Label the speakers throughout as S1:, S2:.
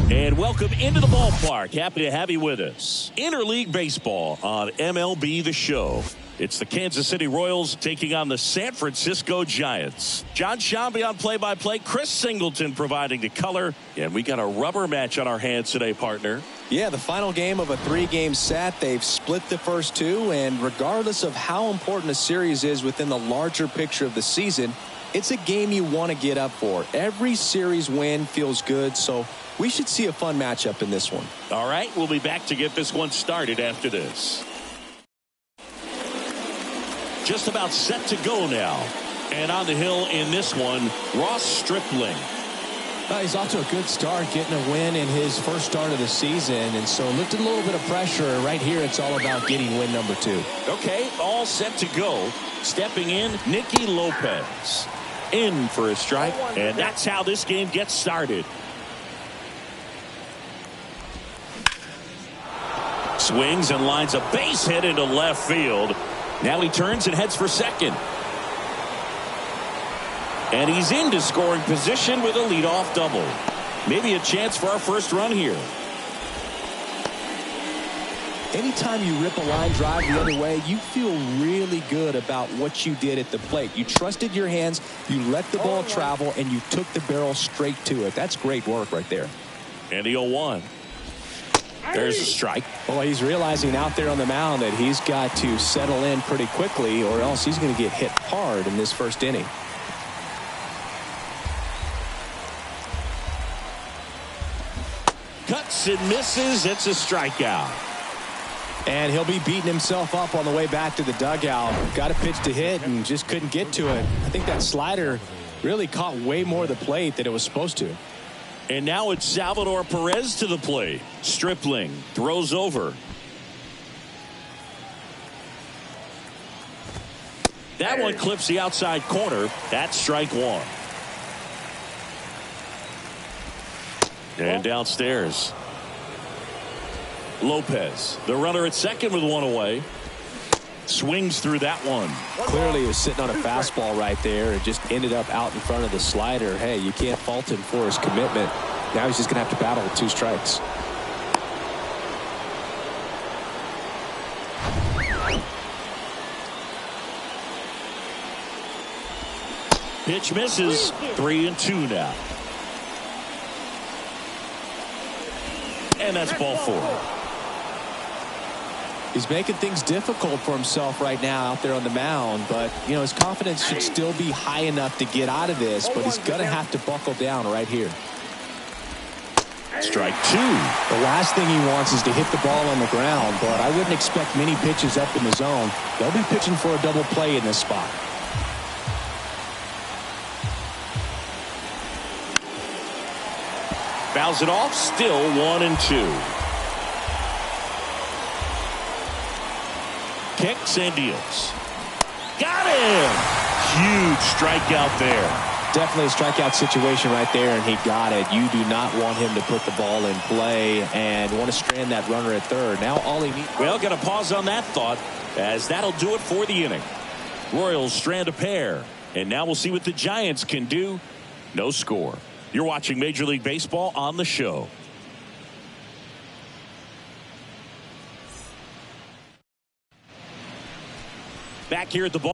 S1: And welcome into the ballpark. Happy to have you with us. Interleague Baseball on MLB The Show. It's the Kansas City Royals taking on the San Francisco Giants. John Shambi on play-by-play. Chris Singleton providing the color. And we got a rubber match on our hands today, partner.
S2: Yeah, the final game of a 3-game set. They've split the first two, and regardless of how important a series is within the larger picture of the season, it's a game you want to get up for. Every series win feels good, so we should see a fun matchup in this one.
S1: All right, we'll be back to get this one started after this. Just about set to go now. And on the hill in this one, Ross Stripling.
S2: He's off to a good start, getting a win in his first start of the season, and so lifted a little bit of pressure. Right here, it's all about getting win number 2.
S1: Okay, all set to go. Stepping in, Nicky Lopez. In for a strike, and that's how this game gets started. Swings and lines a base hit into left field. Now he turns and heads for second. And he's into scoring position with a leadoff double. Maybe a chance for our first run here.
S2: Anytime you rip a line drive the other way, you feel really good about what you did at the plate. You trusted your hands, you let the ball travel, and you took the barrel straight to it. That's great work right there.
S1: And the 0-1. There's a strike.
S2: Boy, he's realizing out there on the mound that he's got to settle in pretty quickly, or else he's going to get hit hard in this first inning.
S1: Cuts and misses. It's a strikeout.
S2: And he'll be beating himself up on the way back to the dugout. Got a pitch to hit and just couldn't get to it. I think that slider really caught way more of the plate than it was supposed to.
S1: And now it's Salvador Perez to the plate. Stripling throws over. That one clips the outside corner. That's strike 1. And downstairs, Lopez, the runner at second with one away. Swings through that one.
S2: Clearly he was sitting on a fastball right there and just ended up out in front of the slider. Hey, you can't fault him for his commitment. Now he's just going to have to battle with 2 strikes.
S1: Pitch misses. 3-2 now. And that's ball 4.
S2: He's making things difficult for himself right now out there on the mound, but you know his confidence should still be high enough to get out of this, but he's going to have to buckle down right here.
S1: Strike 2.
S2: The last thing he wants is to hit the ball on the ground, but I wouldn't expect many pitches up in the zone. They'll be pitching for a double play in this spot.
S1: Fouls it off. Still 1-2. Kicks and deals. Got him! Huge strikeout there.
S2: Definitely a strikeout situation right there, and he got it. You do not want him to put the ball in play and want to strand that runner at third. Now all he needs.
S1: Well, got to pause on that thought, as that'll do it for the inning. Royals strand a pair, and now we'll see what the Giants can do. No score. You're watching Major League Baseball on The Show. Back here at the ball.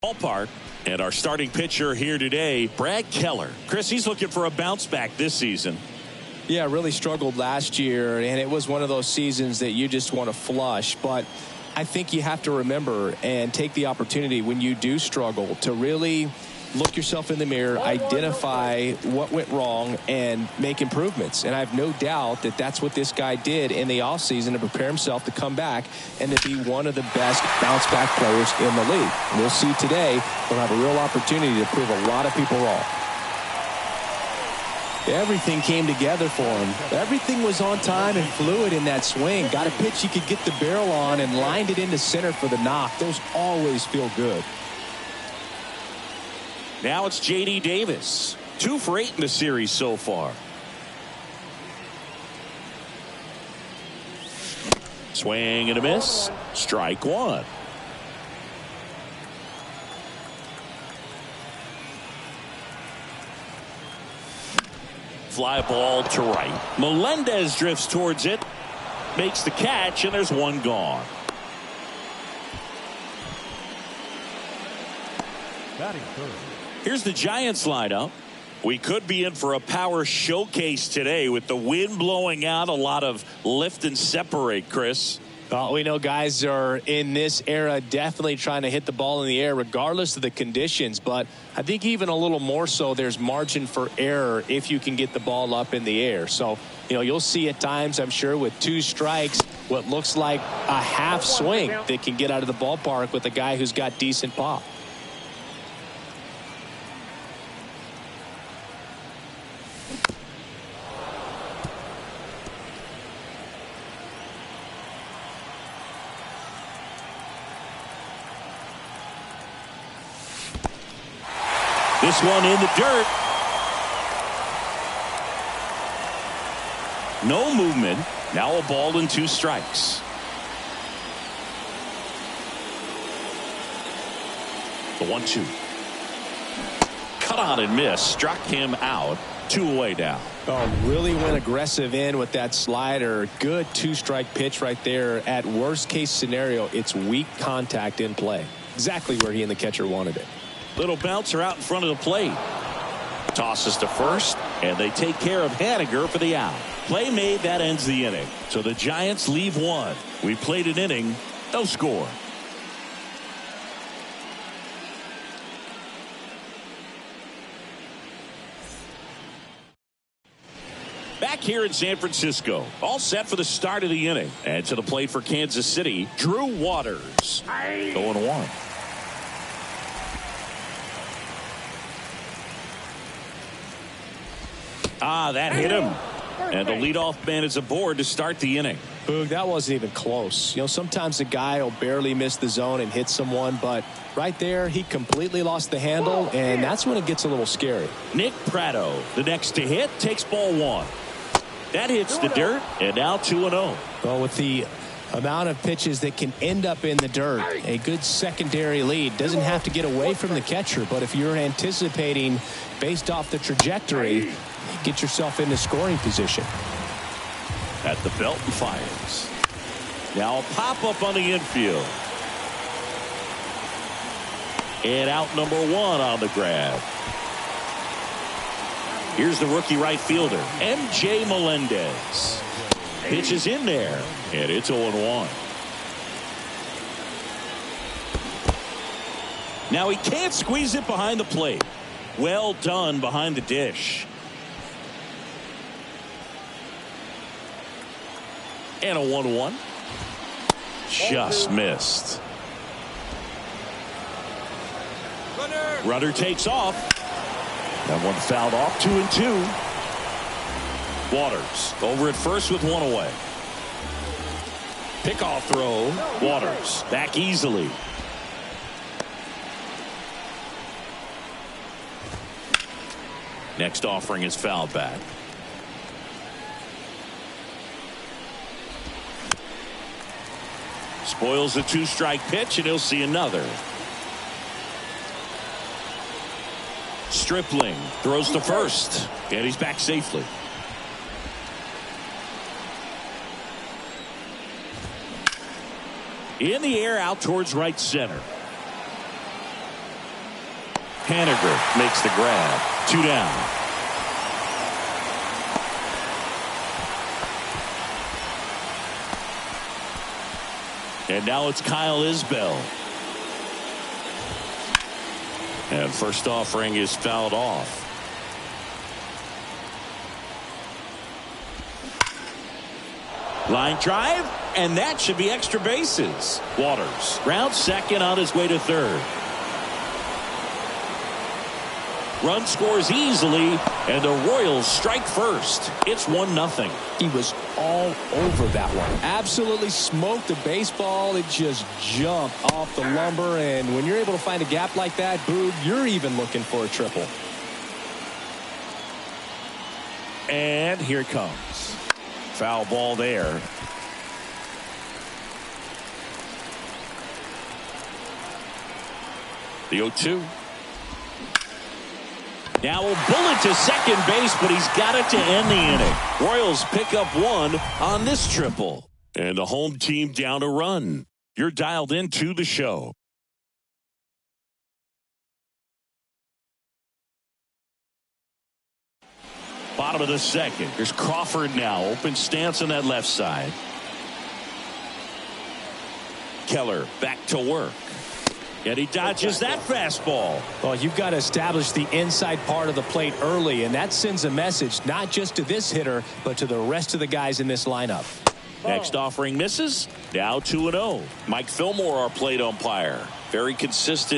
S1: Ballpark. And our starting pitcher here today, Brad Keller. Chris, he's looking for a bounce back this season.
S2: Yeah, really struggled last year, and it was one of those seasons that you just want to flush. But I think you have to remember and take the opportunity when you do struggle to really look yourself in the mirror, identify what went wrong, and make improvements. And I have no doubt that that's what this guy did in the offseason to prepare himself to come back and to be one of the best bounce-back players in the league. And we'll see today he'll have a real opportunity to prove a lot of people wrong. Everything came together for him. Everything was on time and fluid in that swing. Got a pitch he could get the barrel on and lined it into center for the knock. Those always feel good.
S1: Now it's J.D. Davis. 2 for 8 in the series so far. Swing and a miss. Strike 1. Fly ball to right. Melendez drifts towards it. Makes the catch, and there's one gone.
S3: Batting third.
S1: Here's the Giants lineup. We could be in for a power showcase today with the wind blowing out, a lot of lift and separate, Chris.
S2: We know guys are in this era definitely trying to hit the ball in the air regardless of the conditions, but I think even a little more so there's margin for error if you can get the ball up in the air. So, you'll see at times, I'm sure, with 2 strikes, what looks like a half swing that can get out of the ballpark with a guy who's got decent pop.
S1: This one in the dirt. No movement. Now a ball and 2 strikes. The 1-2. Cut on and miss. Struck him out. 2 away now.
S2: Oh, really went aggressive in with that slider. Good 2-strike pitch right there. At worst case scenario, it's weak contact in play. Exactly where he and the catcher wanted it.
S1: Little bouncer out in front of the plate. Tosses to first, and they take care of Haniger for the out. Play made, that ends the inning. So the Giants leave 1. We played an inning, no score. Back here in San Francisco, all set for the start of the inning. And to the plate for Kansas City, Drew Waters. 0-1. That hit him. And the leadoff man is aboard to start the inning.
S2: Boog, that wasn't even close. Sometimes a guy will barely miss the zone and hit someone, but right there, he completely lost the handle, and that's when it gets a little scary.
S1: Nick Pratto, the next to hit, takes ball 1. That hits the dirt, and now 2-0.
S2: Well, with the amount of pitches that can end up in the dirt, a good secondary lead. Doesn't have to get away from the catcher, but if you're anticipating based off the trajectory, get yourself into scoring position.
S1: At the belt and fires. Now a pop-up on the infield. And out number 1 on the grab. Here's the rookie right fielder, MJ Melendez. Pitches in there, and it's 0-1. Now he can't squeeze it behind the plate. Well done behind the dish. And a 1-1. Just missed. Runner takes off. That one fouled off. 2-2. Waters over at first with 1 away. Pickoff throw. Waters back easily. Next offering is fouled back. Spoils a 2-strike pitch, and he'll see another. Stripling throws to first, and he's back safely. In the air out towards right center. Haniger makes the grab. 2 down. And now it's Kyle Isbell. And first offering is fouled off. Line drive, and that should be extra bases. Waters rounds second on his way to third. Run scores easily, and the Royals strike first. It's 1-0.
S2: He was all over that one. Absolutely smoked the baseball. It just jumped off the lumber, and when you're able to find a gap like that, Boog, you're even looking for a triple.
S1: And here it comes. Foul ball there. The 0-2. Now a bullet to second base, but he's got it to end the inning. Royals pick up 1 on this triple. And the home team down a run. You're dialed into the show. Bottom of the second. Here's Crawford now. Open stance on that left side. Keller back to work. And he dodges that fastball.
S2: Well, you've got to establish the inside part of the plate early, and that sends a message not just to this hitter, but to the rest of the guys in this lineup.
S1: Next offering misses. Now 2-0. Mike Fillmore, our plate umpire. Very consistent.